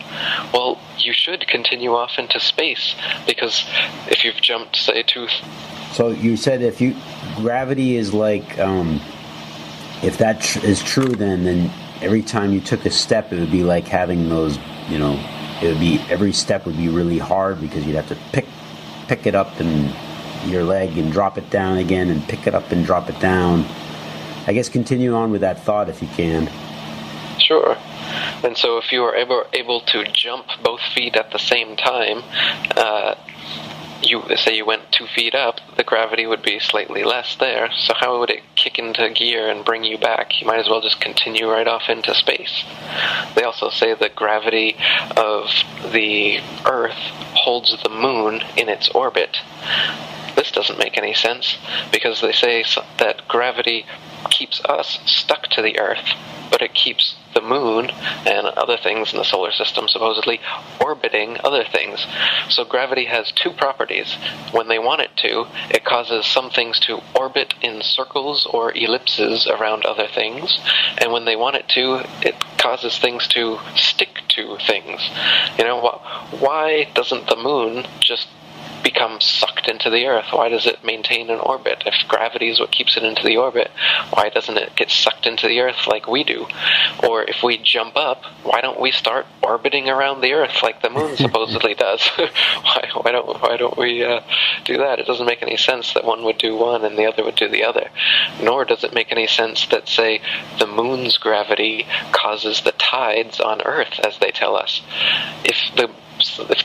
well, you should continue off into space, because if you've jumped, say, So you said gravity is like, if that is true, then every time you took a step, it would be like having those, it would be, every step would be really hard because you'd have to pick it up and your leg and drop it down again and pick it up and drop it down. I guess continue on with that thought if you can. Sure. And so if you were able to jump both feet at the same time, you went 2 feet up, the gravity would be slightly less there, so how would it kick into gear and bring you back? You might as well just continue right off into space. They also say the gravity of the Earth holds the moon in its orbit. This doesn't make any sense, because they say that gravity keeps us stuck to the Earth, but it keeps the moon and other things in the solar system supposedly orbiting other things. So gravity has two properties. When they want it to, it causes some things to orbit in circles or ellipses around other things, and when they want it to, it causes things to stick to things. Why doesn't the moon just become sucked into the Earth? Why does it maintain an orbit? If gravity is what keeps it into the orbit, why doesn't it get sucked into the Earth like we do? Or if we jump up, why don't we start orbiting around the Earth like the moon supposedly does? Why don't we do that? It doesn't make any sense that one would do one and the other would do the other. Nor does it make any sense that, say, the moon's gravity causes the tides on Earth, as they tell us. If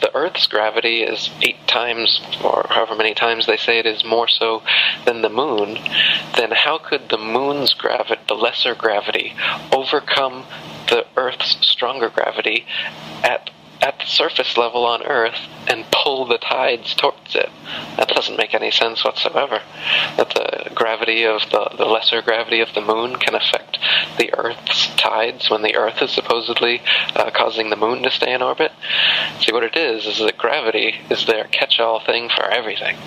the Earth's gravity is 8 times, or however many times they say it is, more so than the moon, then how could the moon's gravity, the lesser gravity, overcome the Earth's stronger gravity at the surface level on Earth and pull the tides towards it? That doesn't make any sense whatsoever. That the gravity of the lesser gravity of the moon can affect the Earth's tides when the Earth is supposedly causing the moon to stay in orbit. See, what it is that gravity is their catch-all thing for everything.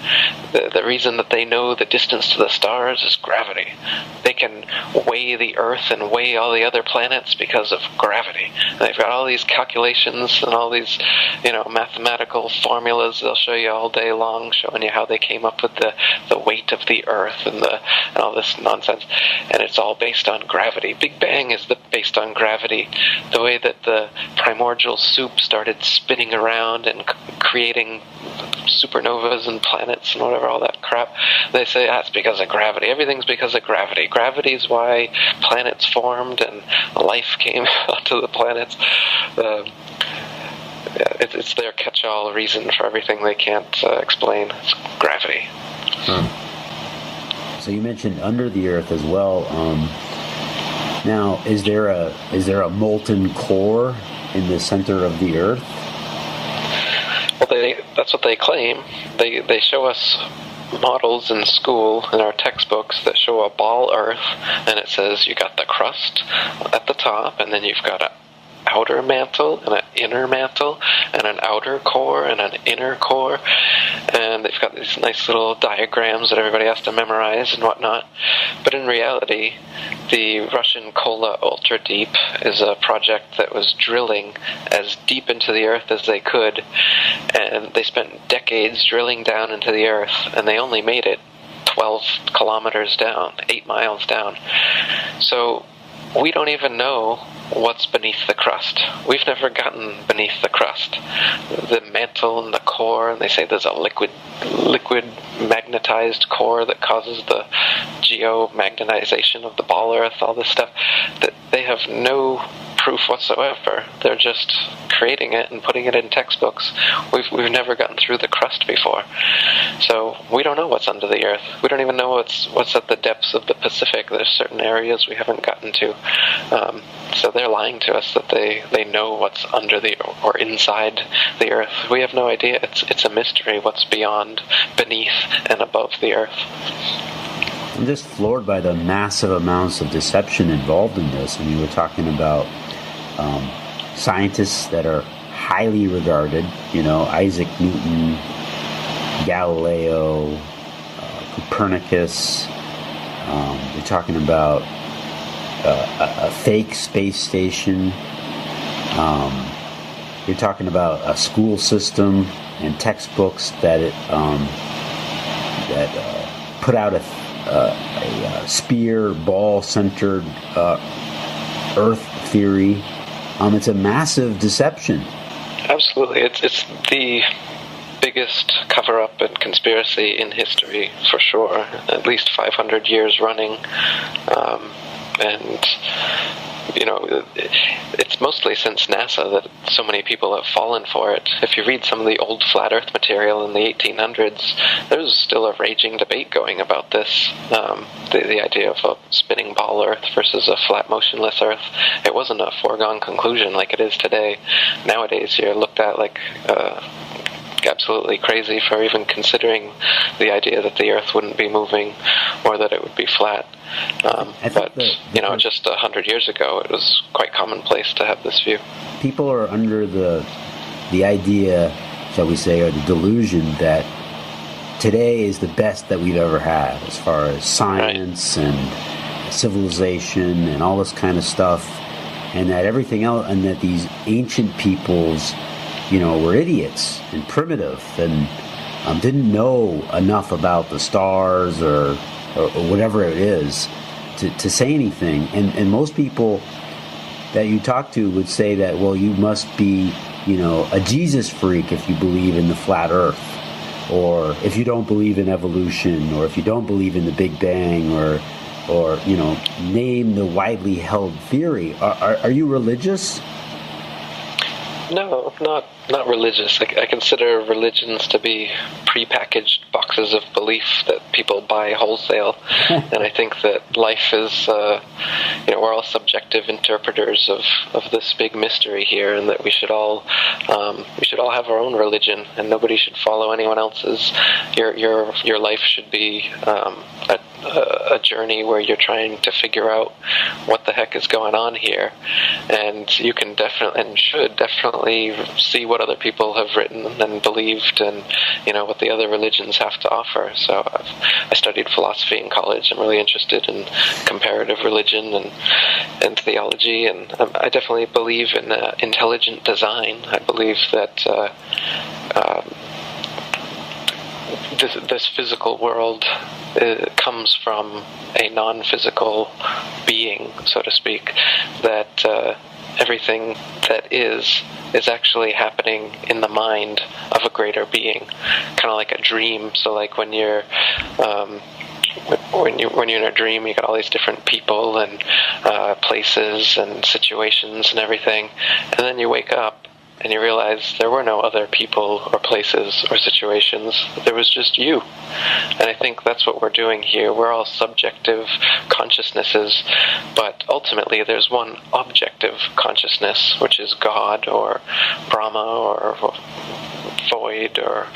The reason that they know the distance to the stars is gravity. They can weigh the Earth and weigh all the other planets because of gravity. They've got all these calculations and all these, mathematical formulas they'll show you all day long, showing you how they came up with the weight of the Earth and all this nonsense. And it's all based on gravity. Big Bang is based on gravity. The way that the primordial soup started spinning around and creating supernovas and planets and whatever, all that crap, they say that's because of gravity. Everything's because of gravity. Gravity is why planets formed and life came onto the planets. It's their catch-all reason for everything they can't explain. It's gravity. So you mentioned under the Earth as well. Now, is there a molten core in the center of the Earth? Well, that's what they claim. They show us models in school, in our textbooks, that show a ball Earth, and it says you got the crust at the top, and then you've got an outer mantle and an inner mantle and an outer core and an inner core, and they've got these nice little diagrams that everybody has to memorize and whatnot. But in reality, the Russian Kola Ultra Deep is a project that was drilling as deep into the Earth as they could, and they spent decades drilling down into the Earth, and they only made it 12 kilometers down, 8 miles down. So we don't even know what's beneath the crust. We've never gotten beneath the crust. The mantle and the core, and they say there's a liquid magnetized core that causes the geomagnetization of the ball Earth, all this stuff, that they have no proof whatsoever. They're just creating it and putting it in textbooks. We've never gotten through the crust before. So we don't know what's under the Earth. We don't even know what's at the depths of the Pacific. There's certain areas we haven't gotten to. So they're lying to us that they know what's under or inside the Earth. We have no idea. It's a mystery what's beyond, beneath, and above the Earth. I'm just floored by the massive amounts of deception involved in this. I mean, we're talking about scientists that are highly regarded, Isaac Newton, Galileo, Copernicus. We're talking about a fake space station. You're talking about a school system and textbooks that put out a spear ball centered Earth theory. It's a massive deception. Absolutely, it's the biggest cover-up and conspiracy in history for sure. At least 500 years running, and it's mostly since NASA that so many people have fallen for it. If you read some of the old flat Earth material in the 1800s, there's still a raging debate going about this. The idea of a spinning ball Earth versus a flat, motionless Earth. It wasn't a foregone conclusion like it is today. Nowadays, you're looked at like absolutely crazy for even considering the idea that the Earth wouldn't be moving or that it would be flat. But just 100 years ago, it was quite commonplace to have this view. People are under the idea, shall we say, or the delusion that today is the best that we've ever had as far as science and civilization and all this kind of stuff, and that everything else, and that these ancient peoples, were idiots and primitive and didn't know enough about the stars or whatever it is to say anything. And most people that you talk to would say that, well, you must be, a Jesus freak if you believe in the flat Earth, or if you don't believe in evolution, or if you don't believe in the Big Bang, or name the widely held theory. Are you religious? No, not religious. I consider religions to be prepackaged boxes of belief that people buy wholesale, and I think that life is, we're all subjective interpreters of this big mystery here, and that we should all have our own religion, and nobody should follow anyone else's. Your life should be a journey where you're trying to figure out what the heck is going on here, and you can definitely and should definitely see what other people have written and believed, and what the other religions have to offer. So I studied philosophy in college. I'm really interested in comparative religion and theology, and I definitely believe in intelligent design. I believe that this physical world comes from a non-physical being, so to speak, that everything that is actually happening in the mind of a greater being, kind of like a dream. So like when you're when you're in a dream, you got all these different people and places and situations and everything, and then you wake up and you realize there were no other people or places or situations. There was just you. And I think that's what we're doing here. We're all subjective consciousnesses, but ultimately there's one objective consciousness, which is God or Brahma or void or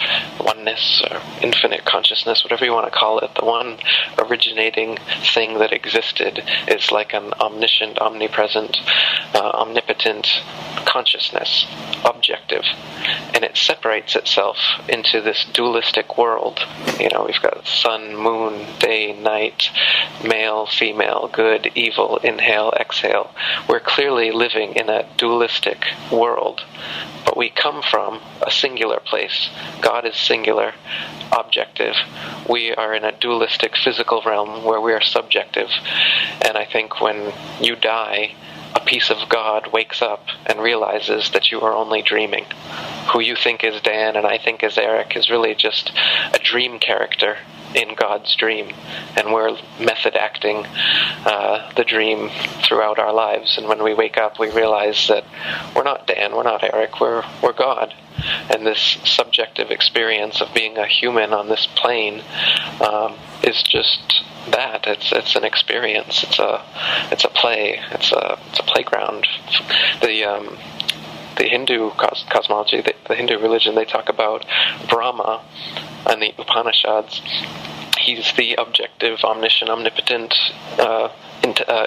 oneness or infinite consciousness, whatever you want to call it. The one originating thing that existed is like an omniscient, omnipresent, omnipotent consciousness, objective, and it separates itself into this dualistic world. You know, we've got sun, moon, day, night, male, female, good, evil, inhale, exhale. We're clearly living in a dualistic world, but we come from a singular place. God is singular, objective. We are in a dualistic physical realm where we are subjective. And I think when you die, a piece of God wakes up and realizes that you are only dreaming. Who you think is Dan and I think is Eric is really just a dream character in God's dream, and we're method acting the dream throughout our lives. And when we wake up, we realize that we're not Dan, we're not Eric, we're God. And this subjective experience of being a human on this plane is just that. It's an experience. It's a play. It's a playground. The Hindu cosmology, the Hindu religion, they talk about Brahma and the Upanishads. He's the objective, omniscient, omnipotent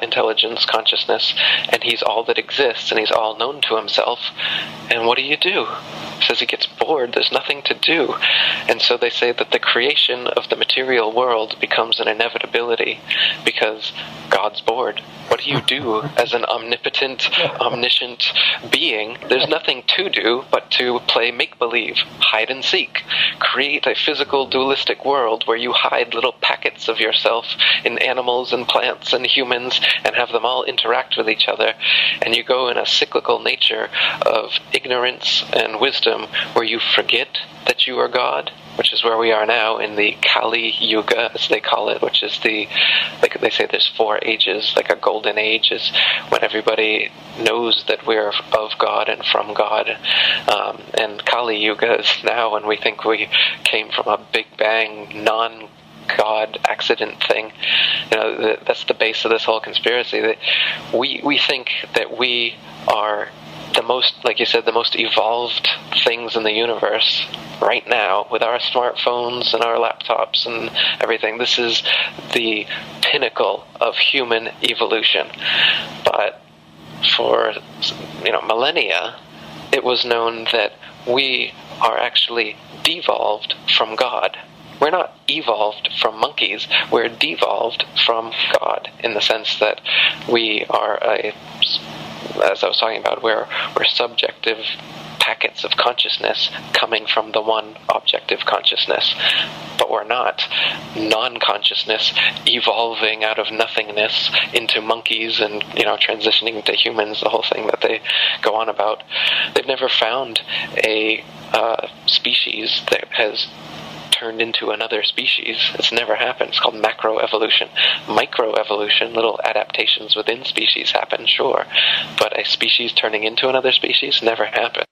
intelligence, consciousness, and he's all that exists, and he's all known to himself. And what do? He says he gets bored. There's nothing to do. And so they say that the creation of the material world becomes an inevitability because God's bored. What do you do as an omnipotent, omniscient being? There's nothing to do but to play make-believe, hide and seek. Create a physical dualistic world where you hide little packets of yourself in animals and plants and humans and have them all interact with each other. And you go in a cyclical nature of ignorance and wisdom where you forget that you are God, which is where we are now in the Kali Yuga, as they call it, which is like they say there's 4 ages. Like a golden age is when everybody knows that we're of God and from God. And Kali Yuga is now when we think we came from a Big Bang, non-God accident thing. You know, that's the base of this whole conspiracy. That we think that we are the most, like you said, the most evolved things in the universe right now with our smartphones and our laptops and everything. This is the pinnacle of human evolution. But for millennia, it was known that we are actually devolved from God. We're not evolved from monkeys, we're devolved from God, in the sense that we are as I was talking about, we're subjective packets of consciousness coming from the one objective consciousness. But we're not non-consciousness evolving out of nothingness into monkeys and, transitioning to humans, the whole thing that they go on about. They've never found a species that has turned into another species. It's never happened. It's called macroevolution. Microevolution, little adaptations within species happen, sure, but a species turning into another species never happened.